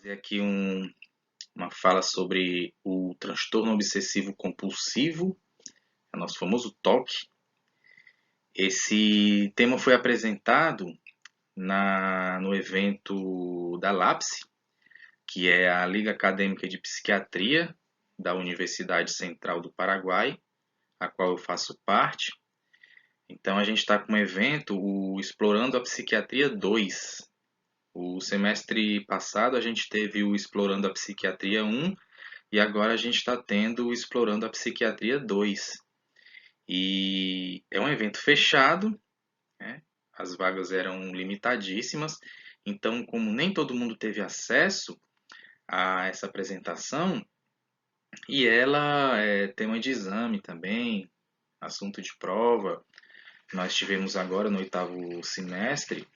Fazer aqui uma fala sobre o transtorno obsessivo compulsivo, o nosso famoso TOC. Esse tema foi apresentado no evento da LAPSE, que é a Liga Acadêmica de Psiquiatria da Universidade Central do Paraguai, a qual eu faço parte. Então a gente está com um evento, o Explorando a Psiquiatria 2. O semestre passado a gente teve o Explorando a Psiquiatria 1 e agora a gente está tendo o Explorando a Psiquiatria 2. E é um evento fechado, né? As vagas eram limitadíssimas, então como nem todo mundo teve acesso a essa apresentação, e ela é tema de exame também, assunto de prova. Nós tivemos agora no 8º semestre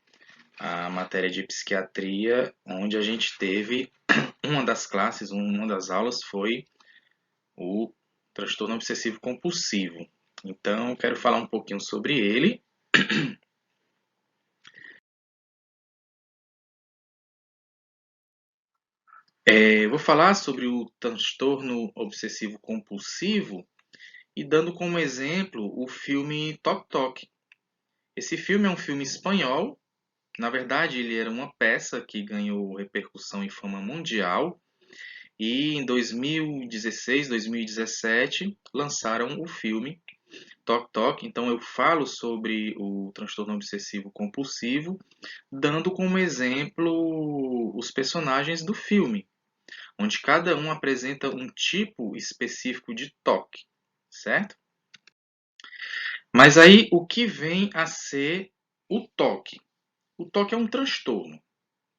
a matéria de psiquiatria, onde a gente teve uma das classes, uma das aulas foi o transtorno obsessivo compulsivo. Então, eu quero falar um pouquinho sobre ele. Eu vou falar sobre o transtorno obsessivo compulsivo e dando como exemplo o filme Tok Tok. Esse filme é um filme espanhol. Na verdade, ele era uma peça que ganhou repercussão e fama mundial. E em 2016, 2017, lançaram o filme Tok Tok. Então eu falo sobre o transtorno obsessivo compulsivo, dando como exemplo os personagens do filme, onde cada um apresenta um tipo específico de toque, certo? Mas aí o que vem a ser o toque? O toque é um transtorno.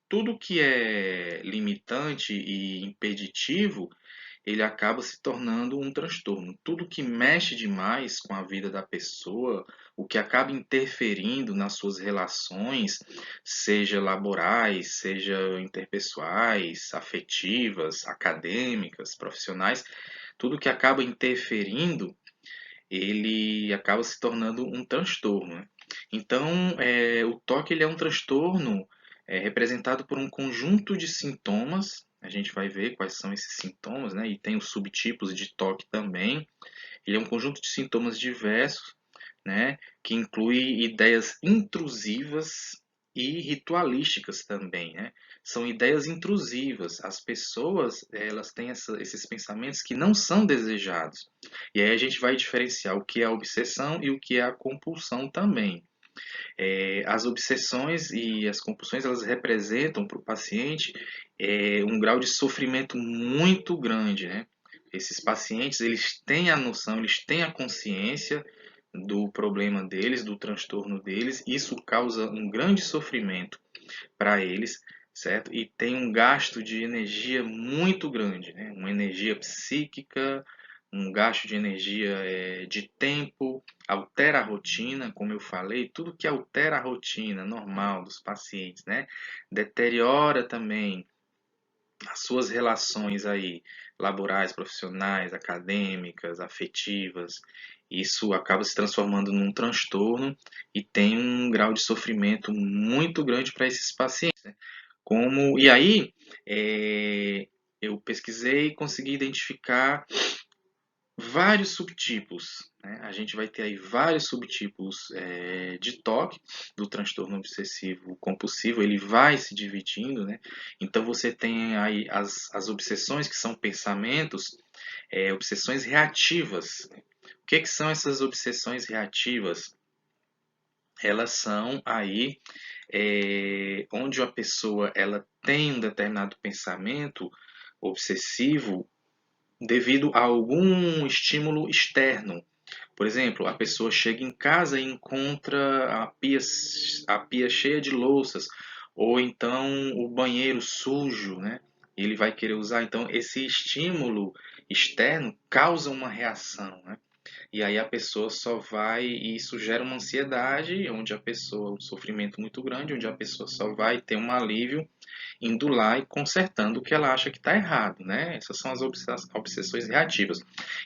Tudo que é limitante e impeditivo, ele acaba se tornando um transtorno. Tudo que mexe demais com a vida da pessoa, o que acaba interferindo nas suas relações, seja laborais, seja interpessoais, afetivas, acadêmicas, profissionais, tudo que acaba interferindo, ele acaba se tornando um transtorno, né? Então, o TOC ele é um transtorno representado por um conjunto de sintomas. A gente vai ver quais são esses sintomas, né? E tem os subtipos de TOC também. Ele é um conjunto de sintomas diversos, né? Que inclui ideias intrusivas e ritualísticas também, né? São ideias intrusivas. As pessoas, elas têm esses pensamentos que não são desejados. E aí a gente vai diferenciar o que é a obsessão e o que é a compulsão também. As obsessões e as compulsões, elas representam para o paciente um grau de sofrimento muito grande, né? Esses pacientes, eles têm a noção, eles têm a consciência do problema deles, do transtorno deles. Isso causa um grande sofrimento para eles, certo? E tem um gasto de energia muito grande, né? Uma energia psíquica, um gasto de energia de tempo, altera a rotina, como eu falei, tudo que altera a rotina normal dos pacientes, né? Deteriora também as suas relações aí laborais, profissionais, acadêmicas, afetivas. Isso acaba se transformando num transtorno e tem um grau de sofrimento muito grande para esses pacientes, né? E aí, eu pesquisei e consegui identificar vários subtipos, né? A gente vai ter aí vários subtipos de TOC, do transtorno obsessivo compulsivo, ele vai se dividindo, né? Então você tem aí as obsessões, que são pensamentos, obsessões reativas. O que são essas obsessões reativas? Elas são aí onde a pessoa ela tem um determinado pensamento obsessivo devido a algum estímulo externo. Por exemplo, a pessoa chega em casa e encontra a pia cheia de louças, ou então o banheiro sujo, né? Ele vai querer usar. Então, esse estímulo externo causa uma reação, né? E aí a pessoa só vai, e isso gera uma ansiedade, onde a pessoa, um sofrimento muito grande, onde a pessoa só vai ter um alívio indo lá e consertando o que ela acha que está errado, né? Essas são as obsessões reativas.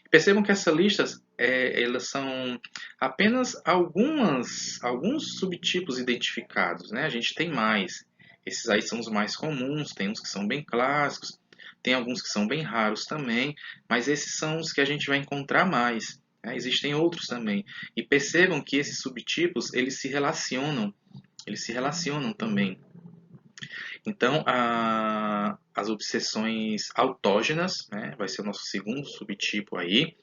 Percebam que essas listas, elas são apenas alguns subtipos identificados, né? A gente tem mais. Esses aí são os mais comuns, tem uns que são bem clássicos, tem alguns que são bem raros também, mas esses são os que a gente vai encontrar mais. Né? Existem outros também. E percebam que esses subtipos, eles se relacionam também. Então, as obsessões autógenas, né, vai ser o nosso segundo subtipo aí.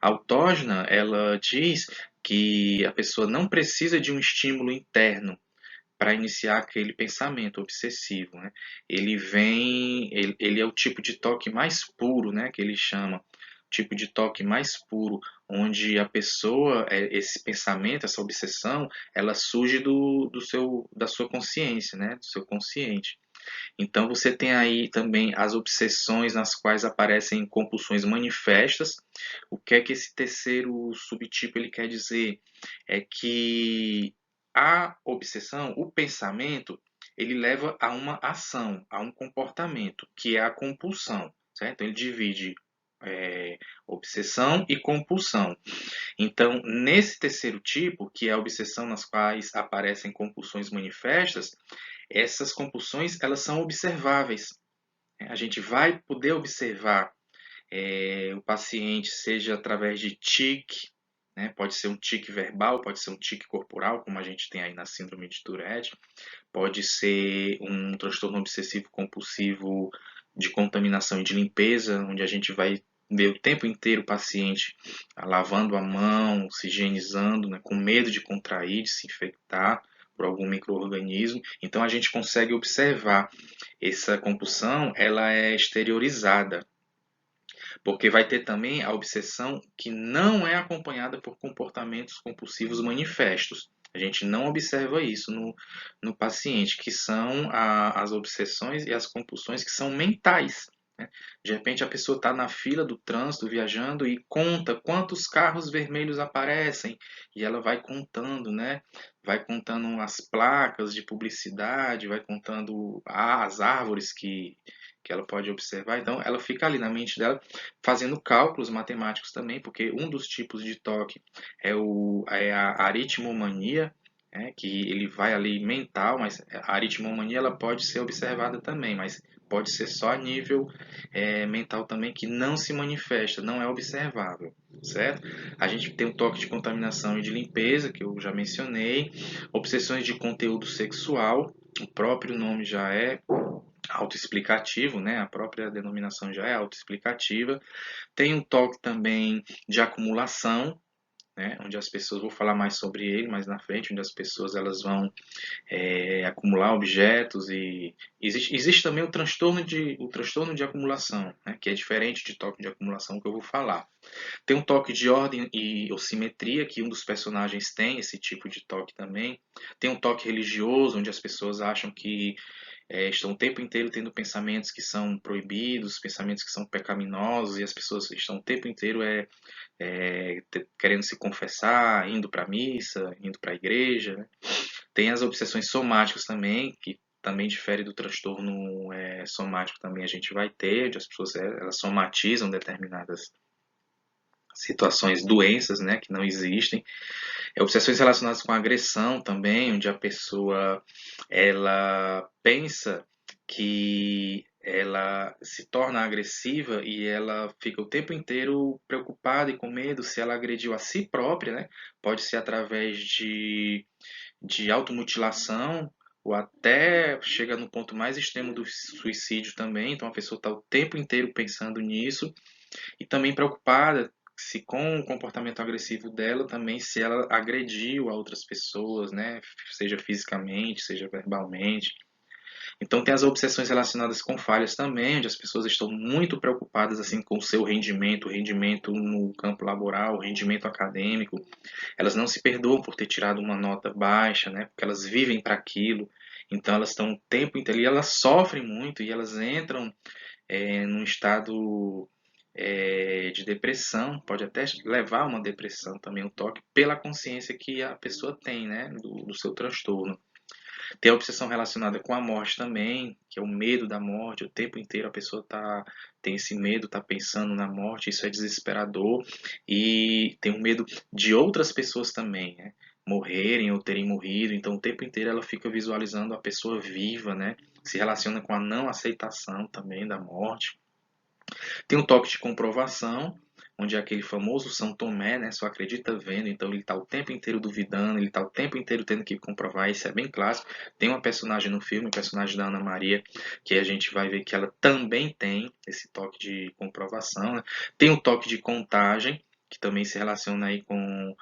A autógena, ela diz que a pessoa não precisa de um estímulo interno para iniciar aquele pensamento obsessivo, né? Ele é o tipo de toque mais puro, né, que ele chama, tipo de toque mais puro, onde a pessoa, esse pensamento, essa obsessão, ela surge da sua consciência, né, do seu consciente. Então você tem aí também as obsessões nas quais aparecem compulsões manifestas. O que é que esse terceiro subtipo ele quer dizer? É que a obsessão, o pensamento, ele leva a uma ação, a um comportamento, que é a compulsão, certo? Então, ele divide obsessão e compulsão. Então, nesse terceiro tipo, que é a obsessão nas quais aparecem compulsões manifestas, essas compulsões elas são observáveis. A gente vai poder observar o paciente, seja através de tique, né? Pode ser um tique verbal, pode ser um tique corporal, como a gente tem aí na síndrome de Tourette, pode ser um transtorno obsessivo compulsivo de contaminação e de limpeza, onde a gente vai ver o tempo inteiro o paciente lavando a mão, se higienizando, né, com medo de contrair, de se infectar por algum micro-organismo. Então a gente consegue observar essa compulsão, ela é exteriorizada, porque vai ter também a obsessão que não é acompanhada por comportamentos compulsivos manifestos. A gente não observa isso no paciente, que são as obsessões e as compulsões que são mentais. Né? De repente a pessoa está na fila do trânsito viajando e conta quantos carros vermelhos aparecem e ela vai contando, né? Vai contando as placas de publicidade, vai contando as árvores que ela pode observar. Então ela fica ali na mente dela fazendo cálculos matemáticos também, porque um dos tipos de toque é a aritmomania, que ele vai ali mental, mas a aritmomania ela pode ser observada também, mas pode ser só a nível mental também, que não se manifesta, não é observável, certo? A gente tem o toque de contaminação e de limpeza, que eu já mencionei, obsessões de conteúdo sexual, o próprio nome já é autoexplicativo, né? A própria denominação já é autoexplicativa. Tem um toque também de acumulação, né? Onde as pessoas, vou falar mais sobre ele mais na frente, onde as pessoas elas vão acumular objetos e existe também o transtorno de acumulação, né? Que é diferente de toque de acumulação que eu vou falar. Tem um toque de ordem e simetria, que um dos personagens tem esse tipo de toque também. Tem um toque religioso, onde as pessoas acham que estão o tempo inteiro tendo pensamentos que são proibidos, pensamentos que são pecaminosos, e as pessoas estão o tempo inteiro querendo se confessar, indo para a missa, indo para a igreja. Né? Tem as obsessões somáticas também, que também difere do transtorno somático também a gente vai ter, onde as pessoas elas somatizam determinadas situações, doenças, né, que não existem. Obsessões relacionadas com agressão também, onde a pessoa ela pensa que ela se torna agressiva e ela fica o tempo inteiro preocupada e com medo se ela agrediu a si própria, né? Pode ser através de automutilação ou até chega no ponto mais extremo do suicídio também. Então a pessoa está o tempo inteiro pensando nisso e também preocupada se com o comportamento agressivo dela também se ela agrediu a outras pessoas, né, seja fisicamente, seja verbalmente. Então tem as obsessões relacionadas com falhas também, onde as pessoas estão muito preocupadas assim com o seu rendimento, o rendimento no campo laboral, o rendimento acadêmico. Elas não se perdoam por ter tirado uma nota baixa, né, porque elas vivem para aquilo. Então elas estão o tempo inteiro e elas sofrem muito e elas entram num estado de depressão, pode até levar a uma depressão também o toque, pela consciência que a pessoa tem, né, do seu transtorno. Tem a obsessão relacionada com a morte também, que é o medo da morte, o tempo inteiro a pessoa tem esse medo, está pensando na morte, isso é desesperador, e tem o medo de outras pessoas também, né, morrerem ou terem morrido, então o tempo inteiro ela fica visualizando a pessoa viva, né, se relaciona com a não aceitação também da morte. Tem o toque de comprovação, onde é aquele famoso São Tomé, né, só acredita vendo, então ele está o tempo inteiro duvidando, ele está o tempo inteiro tendo que comprovar, isso é bem clássico. Tem uma personagem no filme, o personagem da Ana Maria, que a gente vai ver que ela também tem esse toque de comprovação, né? Tem o toque de contagem, que também se relaciona aí com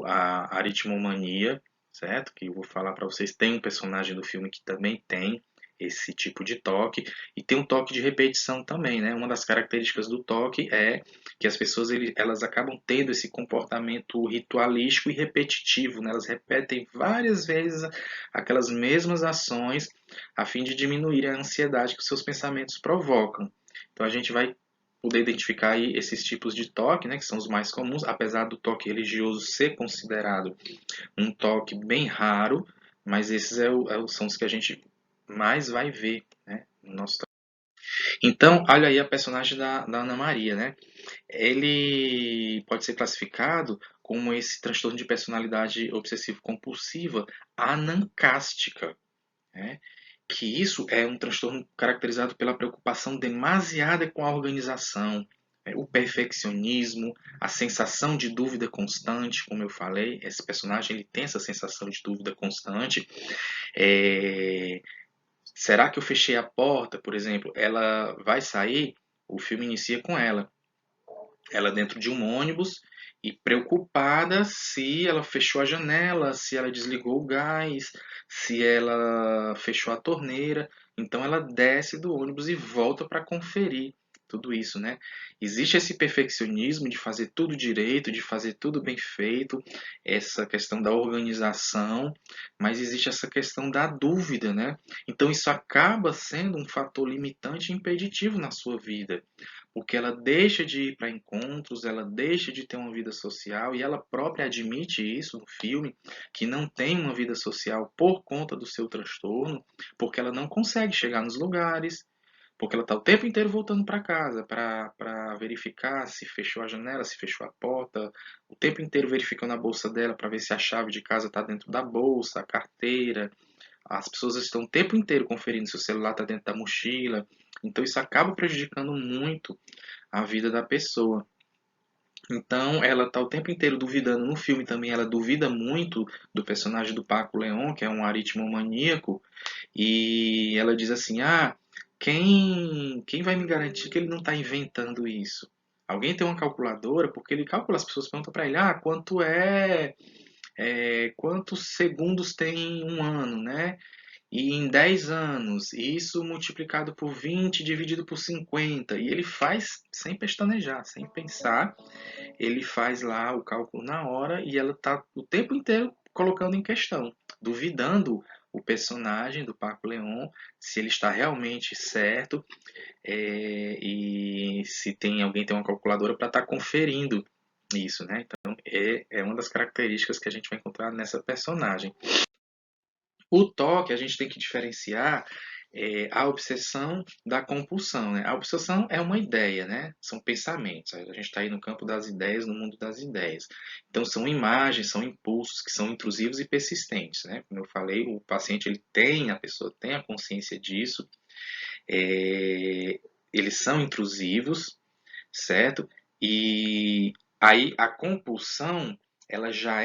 a aritmomania, certo? Que eu vou falar para vocês. Tem um personagem do filme que também tem esse tipo de toque, e tem um toque de repetição também, né? Uma das características do toque é que as pessoas elas acabam tendo esse comportamento ritualístico e repetitivo, né? Elas repetem várias vezes aquelas mesmas ações a fim de diminuir a ansiedade que os seus pensamentos provocam. Então a gente vai poder identificar aí esses tipos de toque, né, que são os mais comuns, apesar do toque religioso ser considerado um toque bem raro, mas esses são os que a gente mais vai ver, né, no nosso trabalho. Então, olha aí a personagem da Ana Maria, né? Ele pode ser classificado como esse transtorno de personalidade obsessivo-compulsiva anancástica, né? Que isso é um transtorno caracterizado pela preocupação demasiada com a organização, né? O perfeccionismo, a sensação de dúvida constante, como eu falei, esse personagem ele tem essa sensação de dúvida constante. É, Será que eu fechei a porta, por exemplo? Ela vai sair, o filme inicia com ela dentro de um ônibus e preocupada se ela fechou a janela, se ela desligou o gás, se ela fechou a torneira. Então ela desce do ônibus e volta para conferir tudo isso, né? Existe esse perfeccionismo de fazer tudo direito, de fazer tudo bem feito, essa questão da organização, mas existe essa questão da dúvida, né? Então isso acaba sendo um fator limitante e impeditivo na sua vida, porque ela deixa de ir para encontros, ela deixa de ter uma vida social e ela própria admite isso no filme, que não tem uma vida social por conta do seu transtorno, porque ela não consegue chegar nos lugares, porque ela está o tempo inteiro voltando para casa para verificar se fechou a janela, se fechou a porta, o tempo inteiro verificando a bolsa dela para ver se a chave de casa está dentro da bolsa, a carteira. As pessoas estão o tempo inteiro conferindo se o celular está dentro da mochila. Então isso acaba prejudicando muito a vida da pessoa. Então ela está o tempo inteiro duvidando. No filme também ela duvida muito do personagem do Paco Leon, que é um aritmomaníaco, e ela diz assim: ah, quem vai me garantir que ele não está inventando isso? Alguém tem uma calculadora, porque ele calcula, as pessoas perguntam para ele: ah, quantos segundos tem um ano, né? E em 10 anos, isso multiplicado por 20 dividido por 50. E ele faz sem pestanejar, sem pensar. Ele faz lá o cálculo na hora e ela está o tempo inteiro colocando em questão, duvidando o personagem do Paco Leon, se ele está realmente certo, e se tem alguém tem uma calculadora para estar conferindo isso, né? Então é uma das características que a gente vai encontrar nessa personagem. O toque, a gente tem que diferenciar a obsessão da compulsão, né? A obsessão é uma ideia, né? São pensamentos. A gente está aí no campo das ideias, no mundo das ideias. Então, são imagens, são impulsos que são intrusivos e persistentes, né? Como eu falei, o paciente a pessoa tem a consciência disso. Eles são intrusivos, certo? E aí a compulsão, ela já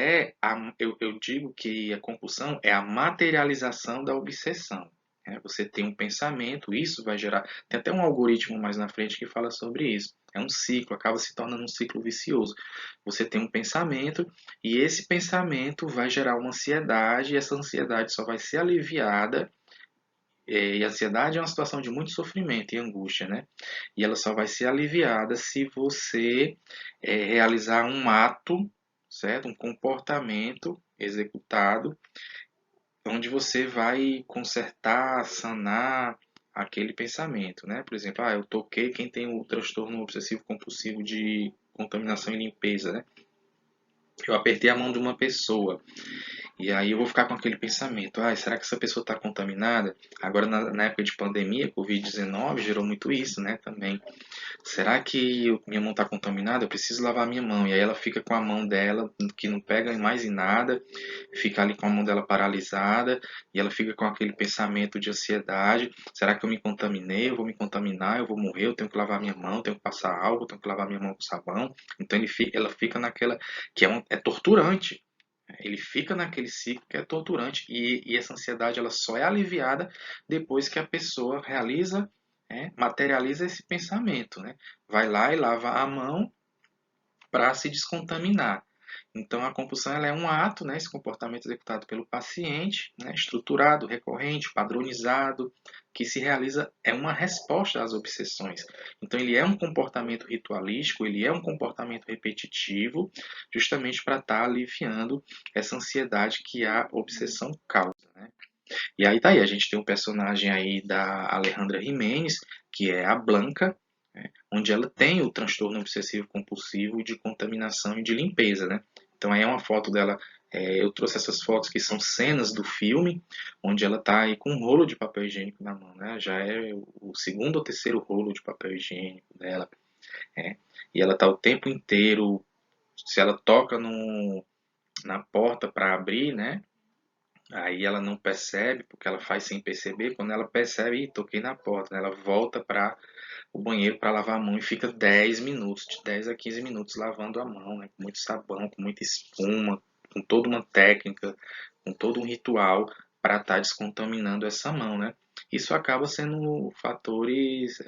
eu digo que a compulsão é a materialização da obsessão. Né? Você tem um pensamento, isso vai gerar. Tem até um algoritmo mais na frente que fala sobre isso. É um ciclo, acaba se tornando um ciclo vicioso. Você tem um pensamento e esse pensamento vai gerar uma ansiedade, e essa ansiedade só vai ser aliviada. E a ansiedade é uma situação de muito sofrimento e angústia, né? E ela só vai ser aliviada se você realizar um ato, certo? Um comportamento executado, onde você vai consertar, sanar aquele pensamento, né? Por exemplo, eu toquei quem tem o transtorno obsessivo compulsivo de contaminação e limpeza, né? Eu apertei a mão de uma pessoa E aí eu vou ficar com aquele pensamento, será que essa pessoa está contaminada? Agora, na época de pandemia, Covid-19 gerou muito isso, né, também. Será que minha mão está contaminada? Eu preciso lavar minha mão. E aí ela fica com a mão dela, que não pega mais em nada, fica ali com a mão dela paralisada, e ela fica com aquele pensamento de ansiedade. Será que eu me contaminei? Eu vou me contaminar? Eu vou morrer? Eu tenho que lavar minha mão? Eu tenho que passar álcool? Eu tenho que lavar minha mão com sabão? Então ela fica naquela, que é torturante. Ele fica naquele ciclo que é torturante e essa ansiedade ela só é aliviada depois que a pessoa realiza, materializa esse pensamento, né? Vai lá e lava a mão para se descontaminar. Então, a compulsão ela é um ato, né, esse comportamento executado pelo paciente, né, estruturado, recorrente, padronizado, que se realiza, é uma resposta às obsessões. Então, ele é um comportamento ritualístico, ele é um comportamento repetitivo, justamente para estar aliviando essa ansiedade que a obsessão causa. Né? E aí tá aí, a gente tem um personagem aí da Alejandra Jimenez, que é a Blanca, né, onde ela tem o transtorno obsessivo compulsivo de contaminação e de limpeza, né? Então aí é uma foto dela, eu trouxe essas fotos que são cenas do filme, onde ela tá aí com um rolo de papel higiênico na mão, né? Já é o segundo ou terceiro rolo de papel higiênico dela, né? E ela tá o tempo inteiro, se ela toca na porta para abrir, né? Aí ela não percebe, porque ela faz sem perceber. Quando ela percebe, toquei na porta, né? Ela volta para o banheiro para lavar a mão e fica 10 minutos, de 10 a 15 minutos lavando a mão, né? Com muito sabão, com muita espuma, com toda uma técnica, com todo um ritual para estar descontaminando essa mão, né? Isso acaba sendo fatores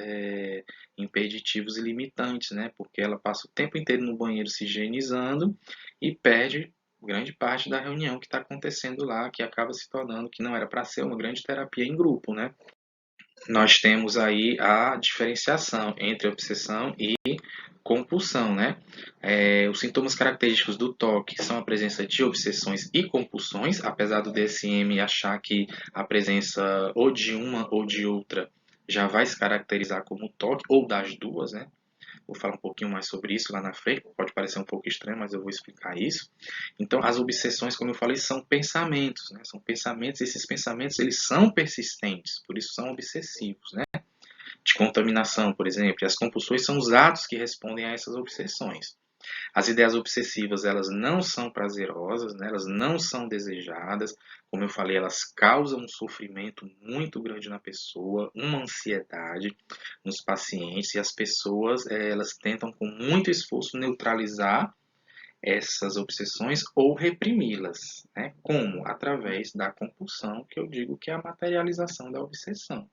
impeditivos e limitantes, né? Porque ela passa o tempo inteiro no banheiro se higienizando e perde grande parte da reunião que está acontecendo lá, que acaba se tornando que não era para ser uma grande terapia em grupo, né? Nós temos aí a diferenciação entre obsessão e compulsão, né? Os sintomas característicos do toque são a presença de obsessões e compulsões, apesar do DSM achar que a presença ou de uma ou de outra já vai se caracterizar como toque, ou das duas, né? Vou falar um pouquinho mais sobre isso lá na frente, pode parecer um pouco estranho, mas eu vou explicar isso. Então, as obsessões, como eu falei, são pensamentos, né? São pensamentos, esses pensamentos eles são persistentes, por isso são obsessivos, né? De contaminação, por exemplo, e as compulsões são os atos que respondem a essas obsessões. As ideias obsessivas, elas não são prazerosas, né? Elas não são desejadas. Como eu falei, elas causam um sofrimento muito grande na pessoa, uma ansiedade nos pacientes, e as pessoas, elas tentam com muito esforço neutralizar essas obsessões ou reprimi-las, né? Como? Através da compulsão, que eu digo que é a materialização da obsessão,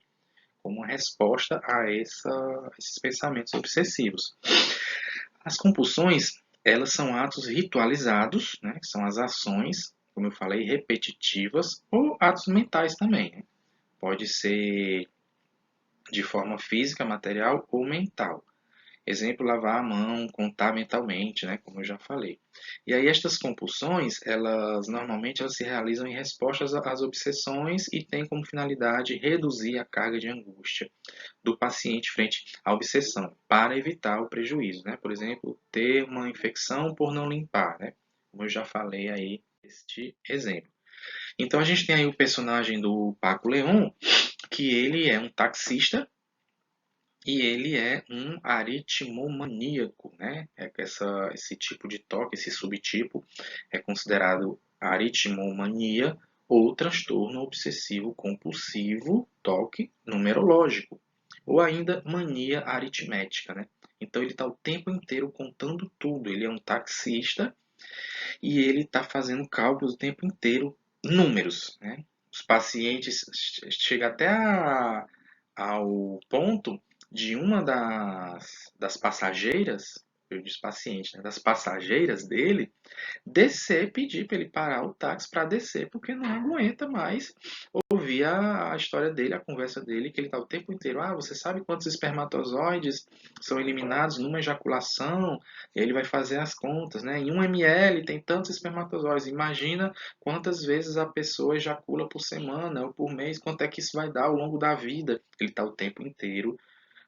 como resposta a esses pensamentos obsessivos. As compulsões, elas são atos ritualizados, né? Que são as ações, como eu falei, repetitivas, ou atos mentais também, né? Pode ser de forma física, material ou mental. Exemplo, lavar a mão, contar mentalmente, né, como eu já falei. E aí estas compulsões, elas se realizam em respostas às obsessões e têm como finalidade reduzir a carga de angústia do paciente frente à obsessão, para evitar o prejuízo, né? Por exemplo, ter uma infecção por não limpar, né? Como eu já falei aí este exemplo. Então a gente tem aí o personagem do Paco Leon, que ele é um taxista e ele é um aritmomaníaco, né? Esse tipo de toque, esse subtipo, é considerado aritmomania ou transtorno obsessivo compulsivo toque numerológico, ou ainda mania aritmética, né? Então ele está o tempo inteiro contando tudo. Ele é um taxista e ele está fazendo cálculos o tempo inteiro, números, né? Os pacientes chega até ao ponto de uma das passageiras, eu disse paciente, né, das passageiras dele, descer, pedir para ele parar o táxi para descer, porque não aguenta mais ouvir a história dele, a conversa dele, que ele está o tempo inteiro, você sabe quantos espermatozoides são eliminados numa ejaculação? E ele vai fazer as contas, né? Em 1 ml tem tantos espermatozoides, imagina quantas vezes a pessoa ejacula por semana ou por mês, quanto é que isso vai dar ao longo da vida? Ele está o tempo inteiro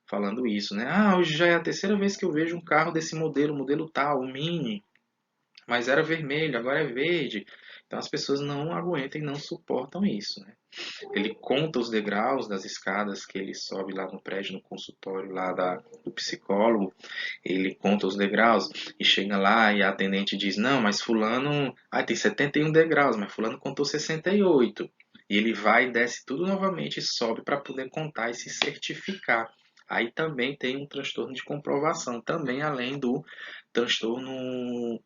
falando isso, né? Hoje já é a terceira vez que eu vejo um carro desse modelo, modelo tal, o Mini, mas era vermelho, agora é verde. Então as pessoas não aguentam e não suportam isso, né? Ele conta os degraus das escadas que ele sobe lá no prédio, no consultório lá do psicólogo. Ele conta os degraus e chega lá e a atendente diz: Não, mas Fulano tem 71 degraus, mas Fulano contou 68. E ele vai e desce tudo novamente e sobe para poder contar e se certificar. Aí também tem um transtorno de comprovação, também além do transtorno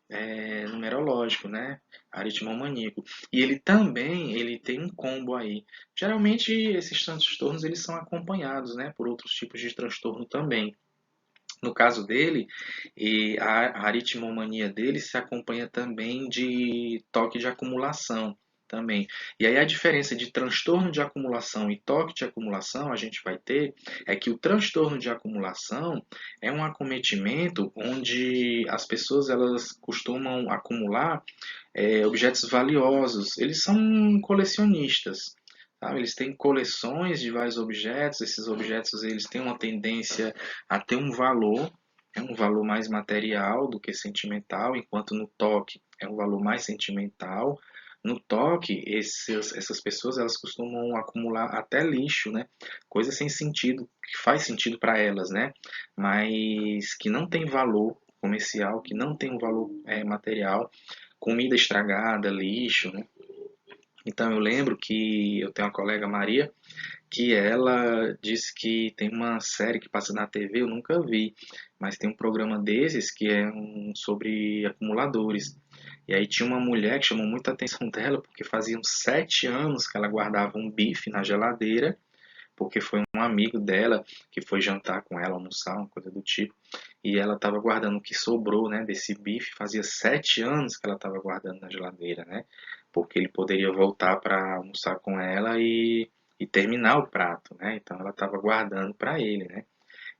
numerológico, né? Aritmomaníaco. E ele também ele tem um combo aí. Geralmente esses transtornos eles são acompanhados, né, por outros tipos de transtorno também. No caso dele, a aritmomania dele se acompanha também de toque de acumulação também. E aí a diferença de transtorno de acumulação e toque de acumulação a gente vai ter é que o transtorno de acumulação é um acometimento onde as pessoas elas costumam acumular objetos valiosos. Eles são colecionistas. Sabe? Eles têm coleções de vários objetos. Esses objetos eles têm uma tendência a ter um valor mais material do que sentimental, enquanto no toque é um valor mais sentimental. No toque, essas pessoas elas costumam acumular até lixo, né? Coisa sem sentido, que faz sentido para elas, né? Mas que não tem valor comercial, que não tem um valor material, comida estragada, lixo, né? Então eu lembro que eu tenho uma colega Maria que ela disse que tem uma série que passa na TV, eu nunca vi, mas tem um programa desses que é sobre acumuladores. E aí tinha uma mulher que chamou muita atenção dela porque faziam 7 anos que ela guardava um bife na geladeira, porque foi um amigo dela que foi jantar com ela, almoçar, uma coisa do tipo, e ela estava guardando o que sobrou, né, desse bife. Fazia 7 anos que ela estava guardando na geladeira, né, porque ele poderia voltar para almoçar com ela e terminar o prato, né, então ela estava guardando para ele, né.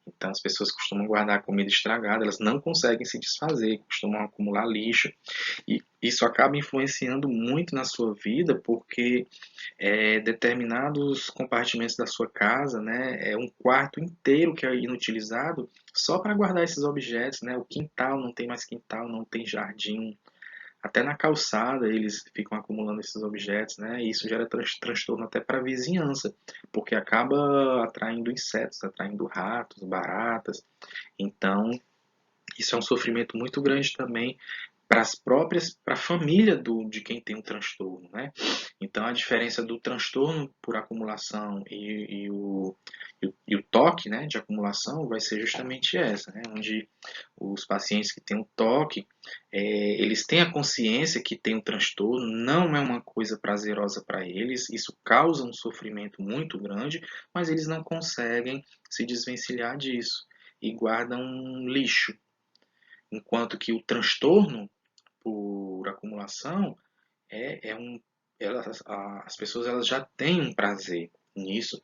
Então as pessoas costumam guardar comida estragada, elas não conseguem se desfazer, costumam acumular lixo, e isso acaba influenciando muito na sua vida, porque determinados compartimentos da sua casa, né, é um quarto inteiro que é inutilizado só para guardar esses objetos, né, o quintal não tem mais quintal, não tem jardim, até na calçada eles ficam acumulando esses objetos, né, e isso gera transtorno até para a vizinhança, porque acaba atraindo insetos, atraindo ratos, baratas, então isso é um sofrimento muito grande também para a família de quem tem um transtorno, né? Então a diferença do transtorno por acumulação e o toque, né, de acumulação vai ser justamente essa, né? Onde os pacientes que têm um toque, eles têm a consciência que tem um transtorno, não é uma coisa prazerosa para eles, isso causa um sofrimento muito grande, mas eles não conseguem se desvencilhar disso e guardam um lixo, enquanto que o transtorno por acumulação é um as pessoas elas já têm um prazer nisso,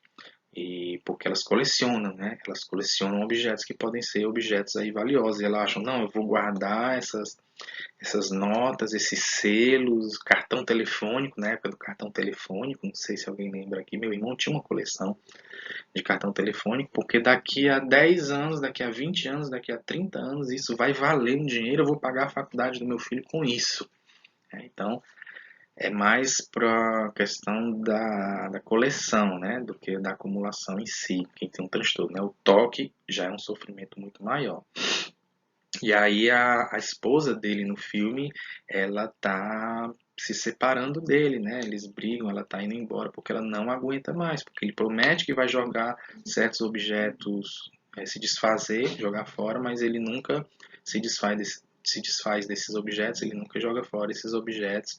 e porque elas colecionam, né? Elas colecionam objetos que podem ser objetos aí valiosos. E elas acham, não, eu vou guardar essas notas, esses selos, cartão telefônico, na época do cartão telefônico, não sei se alguém lembra aqui, meu irmão tinha uma coleção de cartão telefônico, porque daqui a 10 anos, daqui a 20 anos, daqui a 30 anos, isso vai valer um dinheiro, eu vou pagar a faculdade do meu filho com isso. Então, é mais para a questão da coleção, né, do que da acumulação em si, quem tem um transtorno, né? O toque já é um sofrimento muito maior. E aí a esposa dele no filme, ela tá se separando dele, né? Eles brigam, ela tá indo embora porque ela não aguenta mais, porque ele promete que vai jogar certos objetos, se desfazer, jogar fora, mas ele nunca se desfaz desses objetos, ele nunca joga fora esses objetos.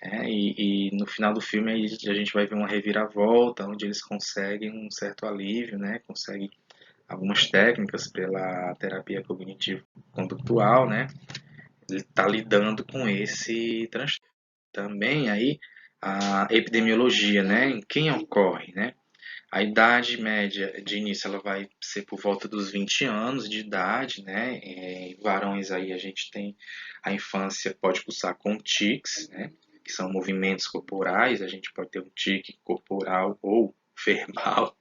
E no final do filme a gente vai ver uma reviravolta, onde eles conseguem um certo alívio, né? Conseguem algumas técnicas pela terapia cognitivo-condutual, né? Ele está lidando com esse transtorno. Também aí a epidemiologia, né? Em quem ocorre, né? A idade média de início ela vai ser por volta dos 20 anos de idade, né? Varões aí a gente tem a infância pode cursar com tics, né? Que são movimentos corporais, a gente pode ter um tique corporal ou verbal.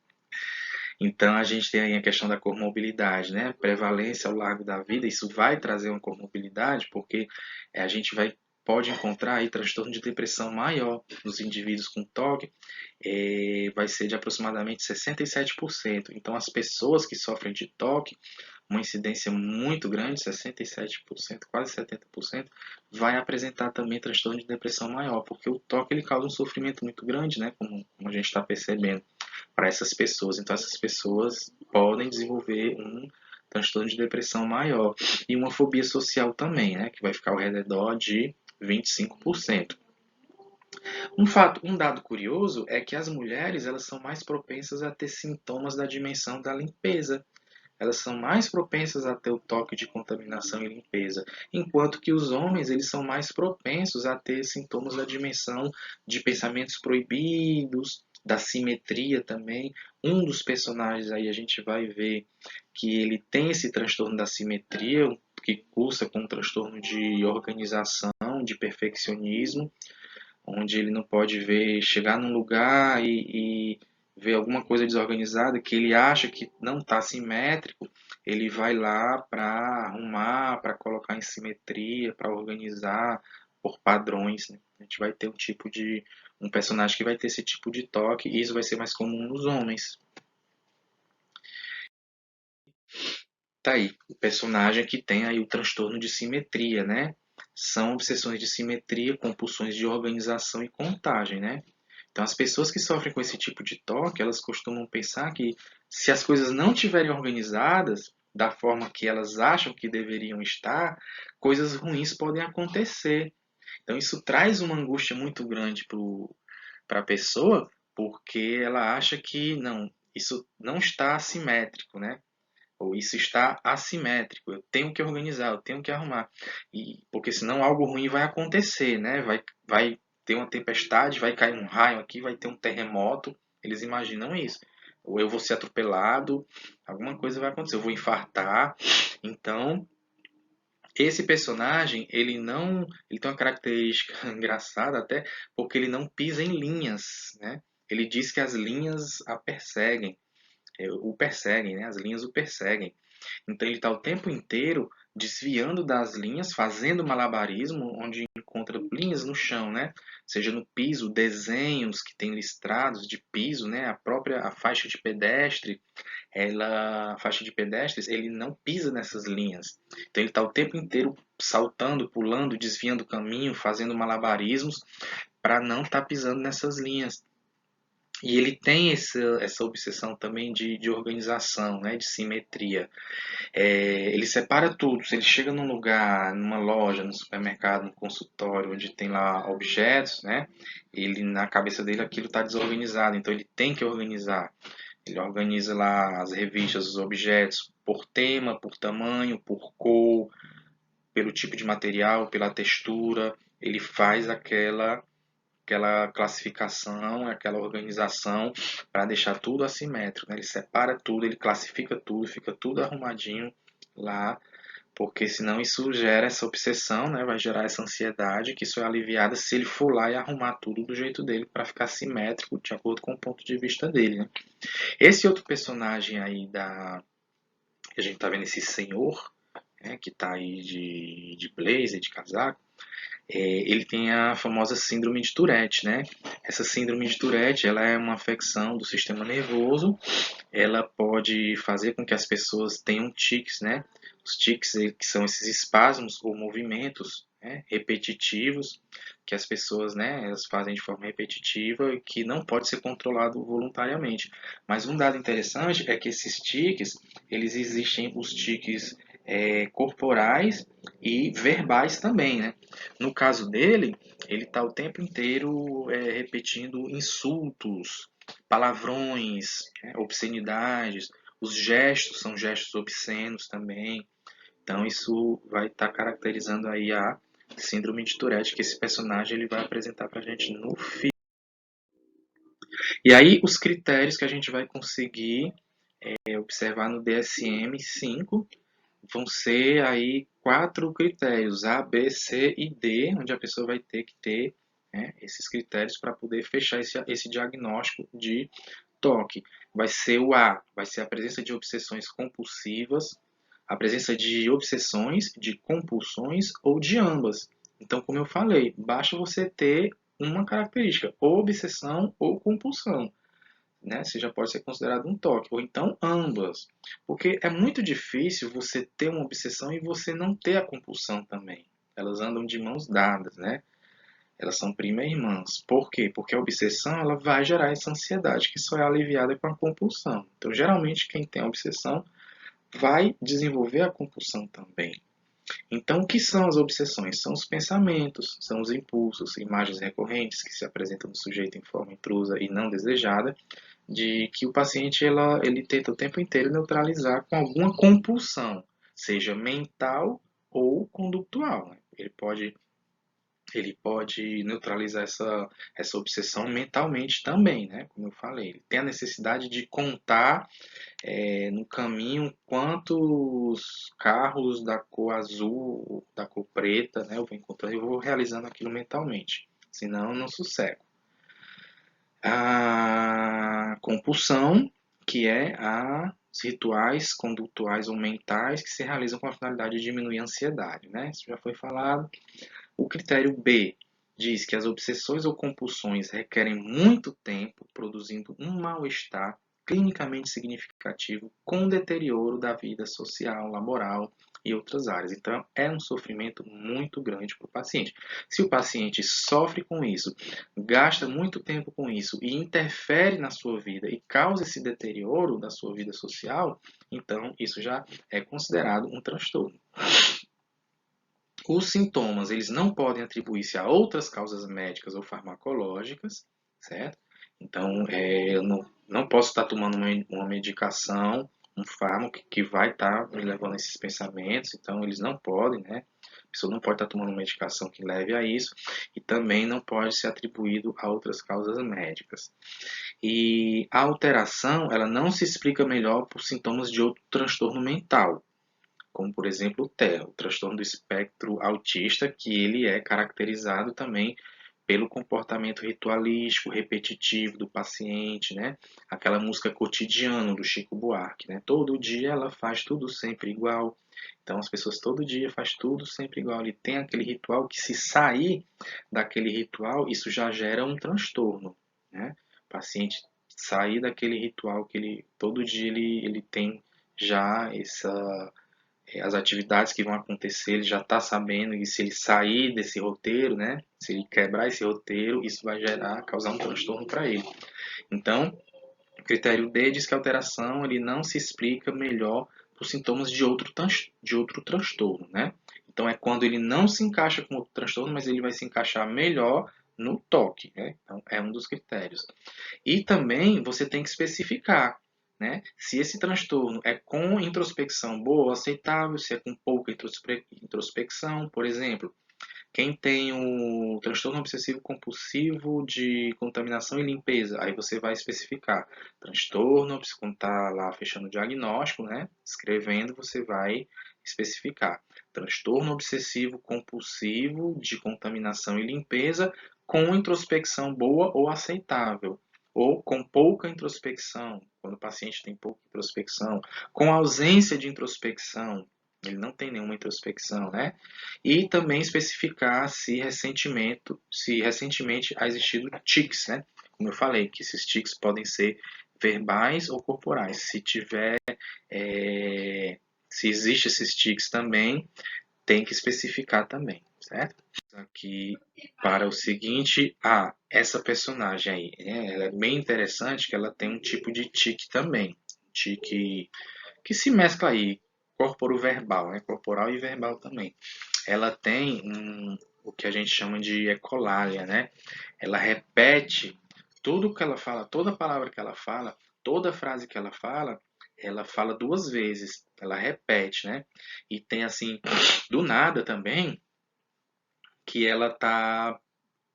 Então a gente tem aí a questão da comorbilidade, né? Prevalência ao largo da vida, isso vai trazer uma comorbilidade porque a gente vai pode encontrar aí transtorno de depressão maior nos indivíduos com TOC, vai ser de aproximadamente 67%. Então, as pessoas que sofrem de TOC, uma incidência muito grande, 67%, quase 70%, vai apresentar também transtorno de depressão maior, porque o TOC ele causa um sofrimento muito grande, né, como a gente está percebendo, para essas pessoas. Então, essas pessoas podem desenvolver um transtorno de depressão maior e uma fobia social também, né, que vai ficar ao redor de 25%. Um dado curioso é que as mulheres elas são mais propensas a ter sintomas da dimensão da limpeza. Elas são mais propensas a ter o toque de contaminação e limpeza, enquanto que os homens eles são mais propensos a ter sintomas da dimensão de pensamentos proibidos, da simetria também. Um dos personagens aí a gente vai ver que ele tem esse transtorno da simetria, que cursa com um transtorno de organização, de perfeccionismo, onde ele não pode ver, chegar num lugar e ver alguma coisa desorganizada que ele acha que não está simétrico, ele vai lá para arrumar, para colocar em simetria, para organizar por padrões. Né? A gente vai ter um personagem que vai ter esse tipo de toque e isso vai ser mais comum nos homens. Tá aí, o personagem que tem aí o transtorno de simetria, né? São obsessões de simetria, compulsões de organização e contagem, né? Então, as pessoas que sofrem com esse tipo de toque, elas costumam pensar que se as coisas não estiverem organizadas da forma que elas acham que deveriam estar, coisas ruins podem acontecer. Então, isso traz uma angústia muito grande para a pessoa, porque ela acha que não, isso não está assimétrico, né? Ou isso está assimétrico, eu tenho que organizar, eu tenho que arrumar. E, porque senão algo ruim vai acontecer, né? Vai ter uma tempestade, vai cair um raio aqui, vai ter um terremoto. Eles imaginam isso. Ou eu vou ser atropelado, alguma coisa vai acontecer, eu vou infartar. Então, esse personagem, ele tem uma característica engraçada até, porque ele não pisa em linhas, né? Ele diz que as linhas o perseguem, né? As linhas o perseguem. Então ele está o tempo inteiro desviando das linhas, fazendo malabarismo, onde encontra linhas no chão, né? Seja no piso, desenhos que tem listrados de piso, né? A faixa de pedestre, a faixa de pedestres, ele não pisa nessas linhas. Então ele está o tempo inteiro saltando, pulando, desviando o caminho, fazendo malabarismos para não estar pisando nessas linhas. E ele tem essa obsessão também de organização, né, de simetria. Ele separa tudo. Se ele chega num lugar, numa loja, no supermercado, no consultório, onde tem lá objetos, né, ele na cabeça dele aquilo está desorganizado. Então ele tem que organizar. Ele organiza lá as revistas, os objetos por tema, por tamanho, por cor, pelo tipo de material, pela textura. Ele faz aquela classificação, aquela organização para deixar tudo assimétrico. Né? Ele separa tudo, ele classifica tudo, fica tudo arrumadinho lá, porque senão isso gera essa obsessão, né? Vai gerar essa ansiedade que só é aliviada se ele for lá e arrumar tudo do jeito dele para ficar simétrico de acordo com o ponto de vista dele. Né? Esse outro personagem aí que a gente tá vendo, esse senhor, né, que tá aí de blazer, de casaco, ele tem a famosa síndrome de Tourette, né? Essa síndrome de Tourette, ela é uma afecção do sistema nervoso, ela pode fazer com que as pessoas tenham tiques, né? Os tiques que são esses espasmos ou movimentos, né, repetitivos que as pessoas, né, elas fazem de forma repetitiva e que não pode ser controlado voluntariamente. Mas um dado interessante é que esses tiques, eles existem os tiques corporais e verbais também, né? No caso dele, ele está o tempo inteiro repetindo insultos, palavrões, né, obscenidades. Os gestos são gestos obscenos também. Então isso vai estar caracterizando aí a síndrome de Tourette que esse personagem ele vai apresentar para a gente no filme. E aí os critérios que a gente vai conseguir observar no DSM-5 vão ser aí 4 critérios, A, B, C e D, onde a pessoa vai ter que ter, né, esses critérios para poder fechar esse diagnóstico de TOC. Vai ser o A, vai ser a presença de obsessões compulsivas, a presença de obsessões, de compulsões ou de ambas. Então, como eu falei, basta você ter uma característica, ou obsessão ou compulsão, né? Você já pode ser considerado um toque, ou então ambas. Porque é muito difícil você ter uma obsessão e você não ter a compulsão também. Elas andam de mãos dadas, né? Elas são prima e irmãs. Por quê? Porque a obsessão ela vai gerar essa ansiedade que só é aliviada com a compulsão. Então, geralmente, quem tem a obsessão vai desenvolver a compulsão também. Então, o que são as obsessões? São os pensamentos, são os impulsos, imagens recorrentes que se apresentam no sujeito em forma intrusa e não desejada, de que o paciente ele tenta o tempo inteiro neutralizar com alguma compulsão, seja mental ou condutual. Né? Ele pode neutralizar essa obsessão mentalmente também, né? Como eu falei. Ele tem a necessidade de contar no caminho quantos carros da cor azul, da cor preta, né? Eu vou encontrando e vou realizando aquilo mentalmente. Senão eu não sossego. A compulsão, que é os rituais condutuais ou mentais que se realizam com a finalidade de diminuir a ansiedade, né? Isso já foi falado. O critério B diz que as obsessões ou compulsões requerem muito tempo, produzindo um mal-estar clinicamente significativo com deterioro da vida social, laboral e outras áreas. Então, é um sofrimento muito grande para o paciente. Se o paciente sofre com isso, gasta muito tempo com isso e interfere na sua vida e causa esse deterioro da sua vida social, então isso já é considerado um transtorno. Os sintomas, eles não podem atribuir-se a outras causas médicas ou farmacológicas, certo? Então, eu não posso estar tomando uma medicação, um fármaco que vai estar me levando a esses pensamentos, então eles não podem, né? A pessoa não pode estar tomando uma medicação que leve a isso e também não pode ser atribuído a outras causas médicas. E a alteração, ela não se explica melhor por sintomas de outro transtorno mental, como por exemplo o TEA, o transtorno do espectro autista, que ele é caracterizado também pelo comportamento ritualístico, repetitivo do paciente, né? Aquela música cotidiana do Chico Buarque, né? Todo dia ela faz tudo sempre igual. Então as pessoas todo dia faz tudo sempre igual. Ele tem aquele ritual que se sair daquele ritual, isso já gera um transtorno, né? O paciente sair daquele ritual que ele todo dia ele tem já as atividades que vão acontecer, ele já está sabendo, e se ele sair desse roteiro, né, se ele quebrar esse roteiro, isso vai causar um transtorno para ele. Então, o critério D diz que a alteração ele não se explica melhor por sintomas de outro transtorno, né? Então, é quando ele não se encaixa com outro transtorno, mas ele vai se encaixar melhor no toque, né? Então, é um dos critérios. E também você tem que especificar, né? Se esse transtorno é com introspecção boa ou aceitável, se é com pouca introspecção, por exemplo, quem tem o transtorno obsessivo compulsivo de contaminação e limpeza, aí você vai especificar transtorno, quando está lá fechando o diagnóstico, né? Escrevendo, você vai especificar transtorno obsessivo compulsivo de contaminação e limpeza com introspecção boa ou aceitável, ou com pouca introspecção, quando o paciente tem pouca introspecção, com ausência de introspecção, ele não tem nenhuma introspecção, né? E também especificar se recentemente há existido tics, né? Como eu falei, que esses tics podem ser verbais ou corporais. Se existe esses tics também, tem que especificar também, certo? Aqui para o seguinte, essa personagem aí, né? Ela é bem interessante que ela tem um tipo de tique também, tique que se mescla aí, corporo-verbal, né? Corporal e verbal também. Ela tem o que a gente chama de ecolalia, né? Ela repete tudo que ela fala, toda palavra que toda frase que ela fala duas vezes, ela repete, né? E tem assim, do nada também, que ela tá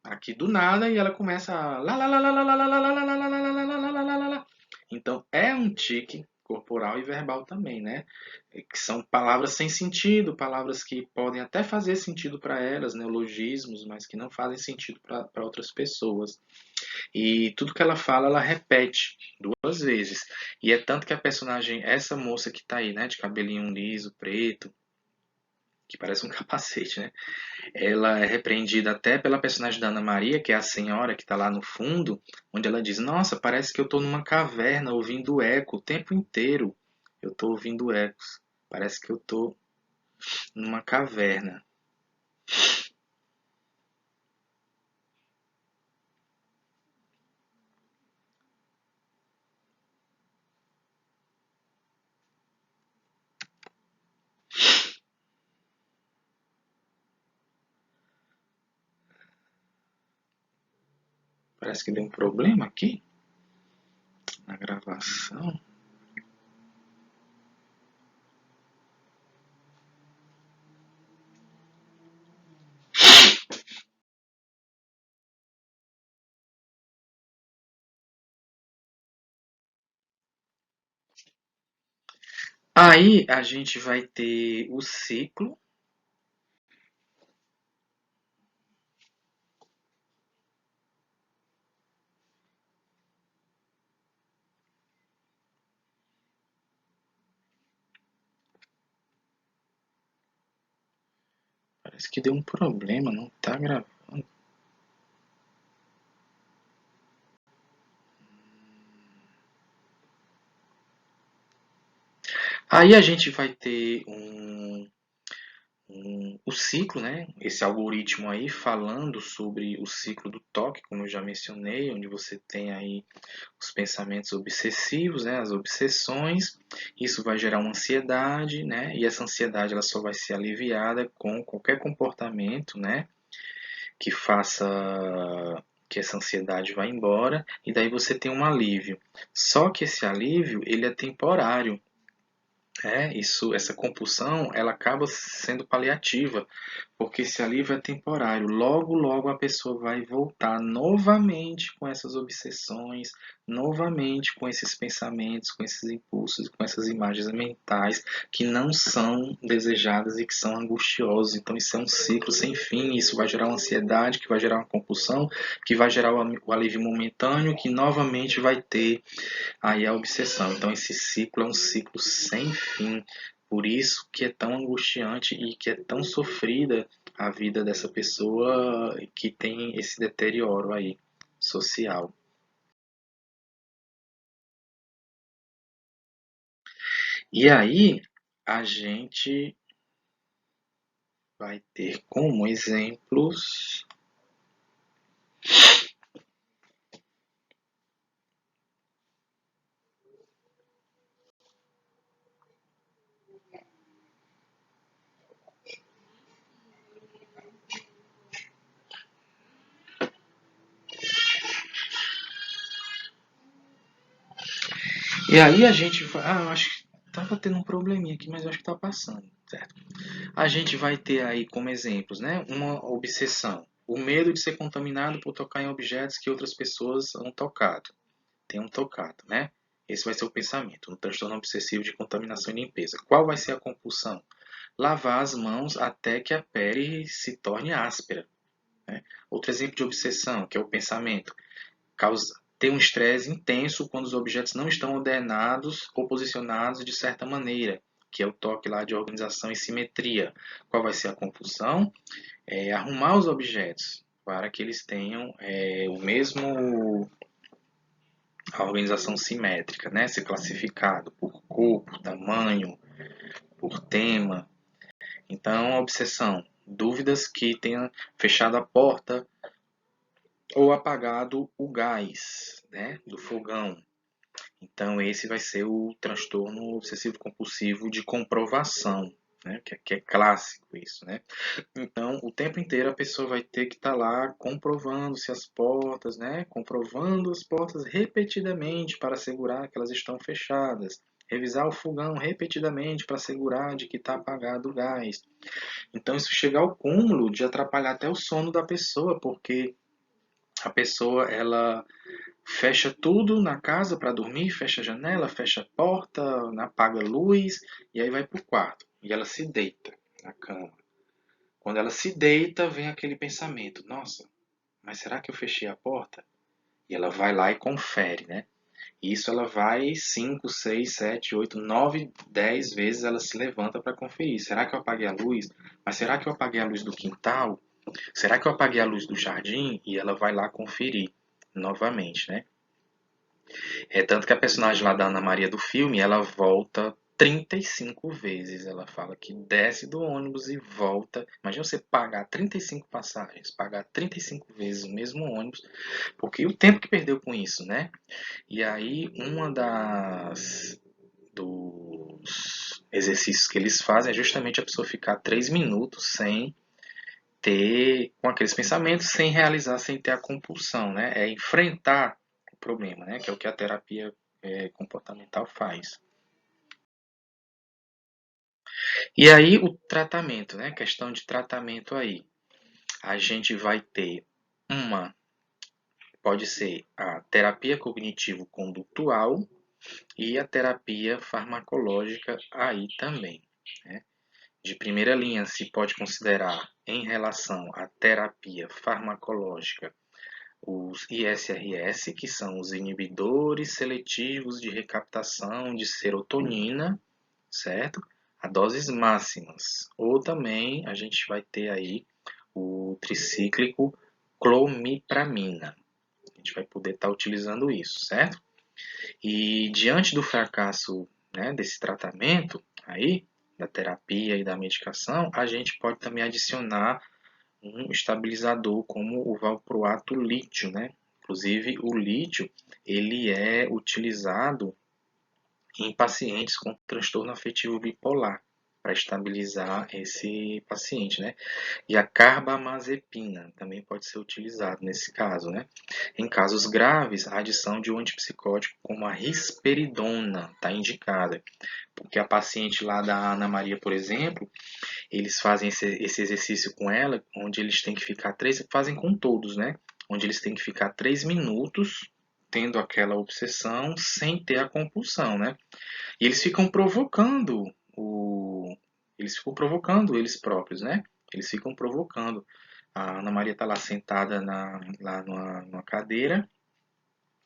aqui do nada e ela começa a lá lá lá lá lá lá lá lá lá lá lá lá lá lá lá lá lá lá lá. Então é um tique corporal e verbal também, né? Que são palavras sem sentido, palavras que podem até fazer sentido para elas, neologismos, mas que não fazem sentido para outras pessoas. E tudo que ela fala, ela repete duas vezes. E é tanto que a personagem, essa moça que tá aí, né, de cabelinho liso, preto, que parece um capacete, né? Ela é repreendida até pela personagem da Ana Maria, que é a senhora que está lá no fundo, onde ela diz: Nossa, parece que eu estou numa caverna ouvindo eco o tempo inteiro. Eu estou ouvindo ecos. Parece que eu estou numa caverna. Parece que deu um problema aqui na gravação. Aí a gente vai ter o ciclo. Parece que deu um problema, não está gravando. Aí a gente vai ter o ciclo, né? Esse algoritmo aí falando sobre o ciclo do toque, como eu já mencionei, onde você tem aí os pensamentos obsessivos, né? As obsessões. Isso vai gerar uma ansiedade, né? E essa ansiedade ela só vai ser aliviada com qualquer comportamento, né? Que faça que essa ansiedade vá embora e daí você tem um alívio. Só que esse alívio ele é temporário. Essa compulsão, ela acaba sendo paliativa, porque esse alívio é temporário. Logo, logo a pessoa vai voltar novamente com essas obsessões, novamente com esses pensamentos, com esses impulsos, com essas imagens mentais que não são desejadas e que são angustiosas. Então isso é um ciclo sem fim. Isso vai gerar uma ansiedade, que vai gerar uma compulsão, que vai gerar o alívio momentâneo, que novamente vai ter aí a obsessão. Então esse ciclo é um ciclo sem fim. Por isso que é tão angustiante e que é tão sofrida a vida dessa pessoa que tem esse deterioro aí social. E aí a gente vai ter como exemplos. E aí a gente vai. Eu acho que tava tendo um probleminha aqui, mas eu acho que tá passando, certo? A gente vai ter aí como exemplos, né, uma obsessão, o medo de ser contaminado por tocar em objetos que outras pessoas tenham tocado, né? Esse vai ser o pensamento, um transtorno obsessivo de contaminação e limpeza. Qual vai ser a compulsão? Lavar as mãos até que a pele se torne áspera, né? Outro exemplo de obsessão, que é o pensamento, ter um estresse intenso quando os objetos não estão ordenados ou posicionados de certa maneira, que é o toque lá de organização e simetria. Qual vai ser a compulsão? Arrumar os objetos para que eles tenham o mesmo a organização simétrica, né? Ser classificado por cor, por tamanho, por tema. Então, a obsessão, dúvidas que tenha fechado a porta ou apagado o gás, né, do fogão. Então, esse vai ser o transtorno obsessivo compulsivo de comprovação, né? Que é clássico isso, né? Então, o tempo inteiro a pessoa vai ter que estar lá comprovando se as portas, né? Comprovando as portas repetidamente para assegurar que elas estão fechadas. Revisar o fogão repetidamente para assegurar de que está apagado o gás. Então, isso chega ao cúmulo de atrapalhar até o sono da pessoa, porque a pessoa ela fecha tudo na casa para dormir, fecha a janela, fecha a porta, apaga a luz e aí vai para o quarto. E ela se deita na cama. Quando ela se deita, vem aquele pensamento: nossa, mas será que eu fechei a porta? E ela vai lá e confere, né? E isso ela vai 5, 6, 7, 8, 9, 10 vezes ela se levanta para conferir. Será que eu apaguei a luz? Mas será que eu apaguei a luz do quintal? Será que eu apaguei a luz do jardim? E ela vai lá conferir novamente, né? É tanto que a personagem lá da Ana Maria do filme, ela volta 35 vezes. Ela fala que desce do ônibus e volta. Imagina você pagar 35 passagens, pagar 35 vezes o mesmo ônibus, porque o tempo que perdeu com isso, né? E aí, uma das dos exercícios que eles fazem é justamente a pessoa ficar 3 minutos sem ter, com aqueles pensamentos, sem realizar, sem ter a compulsão, né? É enfrentar o problema, né? Que é o que a terapia comportamental faz. E aí, o tratamento, né? Questão de tratamento aí. A gente vai ter uma, pode ser a terapia cognitivo-condutual e a terapia farmacológica aí também, né? De primeira linha, se pode considerar, em relação à terapia farmacológica, os ISRS, que são os inibidores seletivos de recaptação de serotonina, certo? A doses máximas. Ou também a gente vai ter aí o tricíclico clomipramina. A gente vai poder estar utilizando isso, certo? E diante do fracasso, né, desse tratamento aí, da terapia e da medicação, a gente pode também adicionar um estabilizador como o valproato lítio, né? Inclusive o lítio, ele é utilizado em pacientes com transtorno afetivo bipolar para estabilizar esse paciente, né? E a carbamazepina também pode ser utilizado nesse caso, né? Em casos graves, a adição de um antipsicótico como a risperidona está indicada, porque a paciente lá da Ana Maria, por exemplo, eles fazem esse exercício com ela, onde eles têm que ficar fazem com todos, né? Onde eles têm que ficar 3 minutos tendo aquela obsessão sem ter a compulsão, né? E eles ficam provocando o, eles ficam provocando eles próprios, né? Eles ficam provocando. A Ana Maria está lá sentada lá numa cadeira,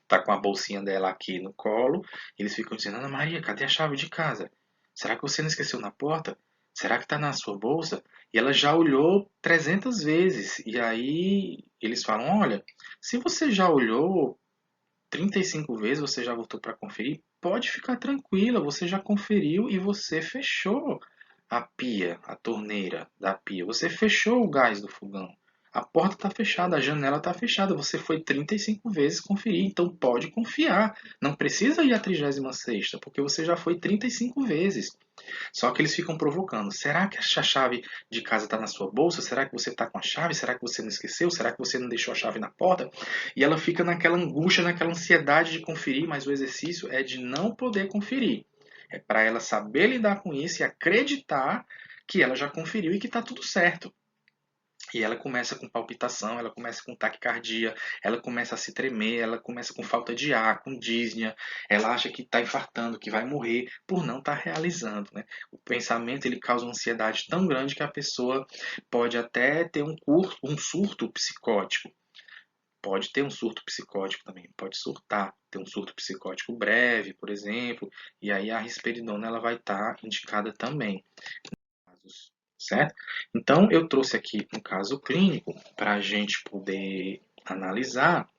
tá com a bolsinha dela aqui no colo. Eles ficam dizendo: Ana Maria, cadê a chave de casa? Será que você não esqueceu na porta? Será que está na sua bolsa? E ela já olhou 300 vezes. E aí eles falam: olha, se você já olhou 35 vezes, você já voltou para conferir, pode ficar tranquila, você já conferiu e você fechou a pia, a torneira da pia. Você fechou o gás do fogão. A porta está fechada, a janela está fechada. Você foi 35 vezes conferir, então pode confiar. Não precisa ir à 36ª, porque você já foi 35 vezes. Só que eles ficam provocando. Será que a chave de casa está na sua bolsa? Será que você está com a chave? Será que você não esqueceu? Será que você não deixou a chave na porta? E ela fica naquela angústia, naquela ansiedade de conferir, mas o exercício é de não poder conferir. É para ela saber lidar com isso e acreditar que ela já conferiu e que está tudo certo. E ela começa com palpitação, ela começa com taquicardia, ela começa a se tremer, ela começa com falta de ar, com dísnia, ela acha que está infartando, que vai morrer por não estar realizando, né? O pensamento ele causa uma ansiedade tão grande que a pessoa pode até ter um surto psicótico. Pode ter um surto psicótico também, pode surtar, ter um surto psicótico breve, por exemplo, e aí a risperidona ela vai estar indicada também casos, certo? Então, eu trouxe aqui um caso clínico para a gente poder analisar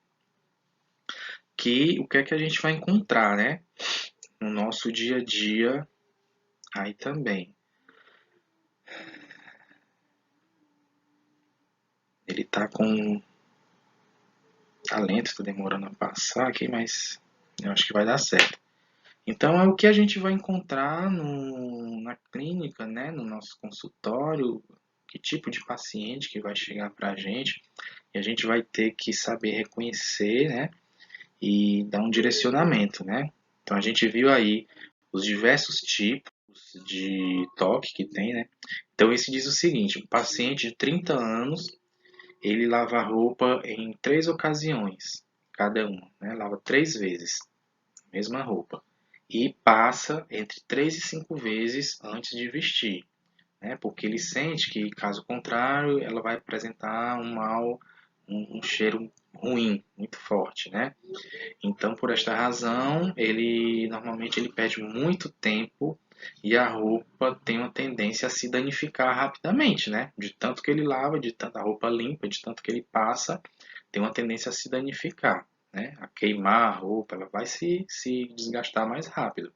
o que é que a gente vai encontrar, né? No nosso dia a dia aí também. Ele tá com talento, tá demorando a passar aqui, mas eu acho que vai dar certo. Então, é o que a gente vai encontrar na clínica, né? No nosso consultório, que tipo de paciente que vai chegar para a gente, e a gente vai ter que saber reconhecer, né? E dar um direcionamento, né? Então a gente viu aí os diversos tipos de toque que tem, né? Então esse diz o seguinte: um paciente de 30 anos, ele lava a roupa em 3 ocasiões, cada uma, né? Lava 3 vezes a mesma roupa e passa entre 3 e 5 vezes antes de vestir, né? Porque ele sente que, caso contrário, ela vai apresentar um cheiro ruim, muito forte, né? Então, por esta razão, ele normalmente ele perde muito tempo e a roupa tem uma tendência a se danificar rapidamente, né? De tanto que ele lava, de tanta roupa limpa, de tanto que ele passa, tem uma tendência a se danificar, né? A queimar a roupa, ela vai se desgastar mais rápido.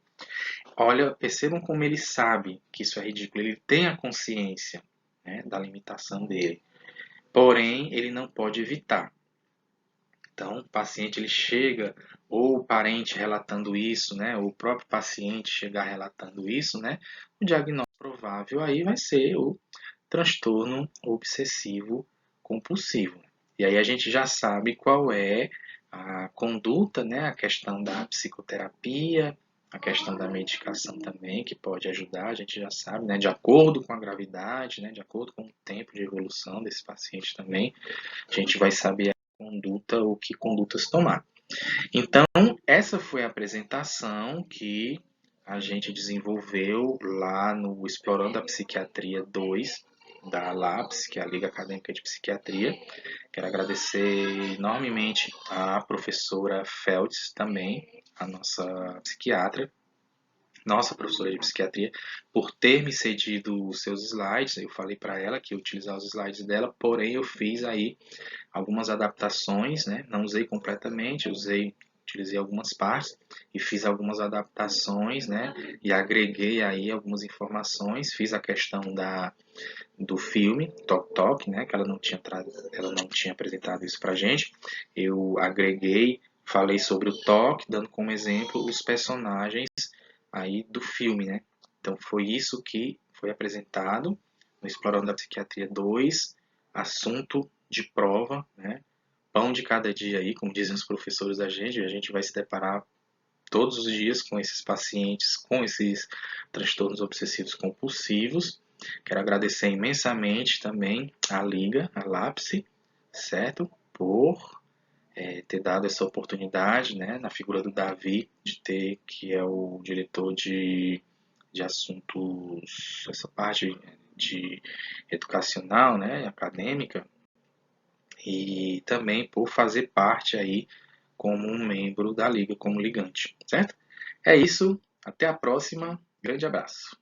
Olha, percebam como ele sabe que isso é ridículo, ele tem a consciência, né, da limitação dele. Porém, ele não pode evitar. Então, o paciente ele chega, ou o parente relatando isso, né, ou o próprio paciente chegar relatando isso, né, o diagnóstico provável aí vai ser o transtorno obsessivo compulsivo. E aí a gente já sabe qual é a conduta, né, a questão da psicoterapia, a questão da medicação também, que pode ajudar, a gente já sabe, né, de acordo com a gravidade, né, de acordo com o tempo de evolução desse paciente também, a gente vai saber a conduta, ou que condutas tomar. Então, essa foi a apresentação que a gente desenvolveu lá no Explorando a Psiquiatria 2 da LAPS, que é a Liga Acadêmica de Psiquiatria. Quero agradecer enormemente à professora Feltz também, a nossa psiquiatra, nossa professora de psiquiatria, por ter me cedido os seus slides. Eu falei para ela que ia utilizar os slides dela, porém eu fiz aí algumas adaptações, né? Não usei completamente, utilizei algumas partes e fiz algumas adaptações, né? E agreguei aí algumas informações, fiz a questão do filme Tok Tok, né? Que ela não tinha apresentado isso pra gente. Eu agreguei, falei sobre o Tok, dando como exemplo os personagens aí do filme, né? Então foi isso que foi apresentado no Explorando a Psiquiatria 2, assunto de prova, né? Pão de cada dia aí, como dizem os professores da gente, a gente vai se deparar todos os dias com esses pacientes, com esses transtornos obsessivos compulsivos. Quero agradecer imensamente também à Liga, à LAPSE, certo? Por ter dado essa oportunidade, né, na figura do Davi, de ter, que é o diretor de assuntos, essa parte de educacional, né, acadêmica, e também por fazer parte aí como um membro da Liga, como ligante, certo? É isso, até a próxima, grande abraço.